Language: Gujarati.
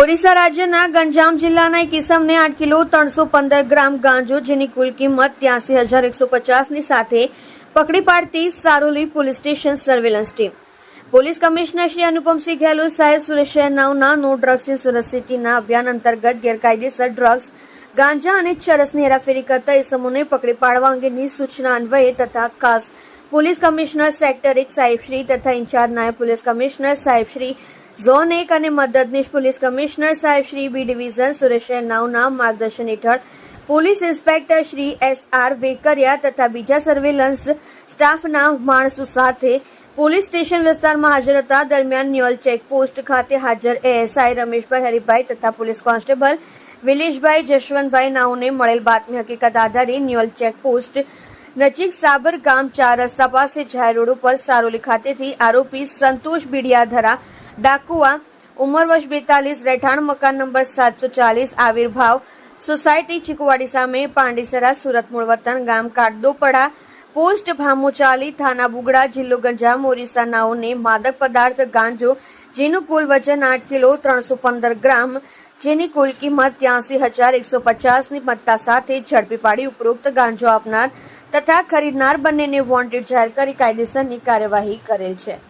ઓડિશા રાજ્યના ગંજામ જિલ્લાના એક ઇસમને 8 કિલો 315 ગ્રામ ગાંજો જેની કુલ કિંમત 83,150ની સાથે પકડી પાડતી Saroli police station surveillance team. Police commissioner Shri Anupamsinh Gehlot સાહેબ સુરત શહેરના નો ડ્રગ્સ ઇન સુરત સિટીના અભિયાન અંતર્ગત ગેરકાયદેસર ડ્રગ્સ, ગાંજા અને ચરસની હેરાફેરી કરતા ઇસમોને પકડી પાડવા અંગેની સૂચના અન્વયે તથા ખાસ પોલીસ કમિશનર સેક્ટર 1 સાહેબશ્રી તથા ઇન્ચાર્જ નાયબ પોલીસ કમિશનર સાહેબશ્રી ઝોન 1 અને મદદનીશ પોલીસ કમિશનર સાહેબ શ્રી બી ડિવિઝન સુરત શહેરના માર્ગદર્શન હેઠળ police inspector Shri SR Vekariya તથા બીજા સર્વેલન્સ સ્ટાફના માણસો સાથે પોલીસ સ્ટેશન વિસ્તારમાં હાજર હતા. દરમિયાન ન્યોલ ચેકપોસ્ટ ખાતે હાજર ASI રમેશભાઈ હરિભાઈ તથા પોલીસ કોન્સ્ટેબલ વિલેશભાઈ જશવંતભાઈ નાઓને મળેલ બાતમી હકીકત આધારે ન્યોલ ચેકપોસ્ટ નજીક સાબર ગામ 4 રસ્તા પાસે જાહેર રોડ ઉપર સારોલી ખાતેથી આરોપી સંતોષ બીડિયાધરા ડાકુઆ ઉંમર વર્ષ 42 રહેઠાણ મકાન નંબર 740 આવિર્ભાવ સોસાયટી ચીકુવાડી સામે પાંડીસરા સુરત મૂળ વતન ગામ કાટદોપડા પોસ્ટ ભામોચાલી થાના બુગડા જિલ્લો ગંજામ ઓરિસ્સા નાઓને માદક પદાર્થ ગાંજો જેનું કુલ વજન 8 કિલો 315 ગ્રામ જેની કુલ કિંમત 83,150ની મત્તા સાથે ઝડપી પાડી ઉપરોક્ત ગાંજો આપનાર તથા ખરીદનાર બંનેને વોન્ટેડ જાહેર કરી કાયદેસરની કાર્યવાહી કરેલ છે.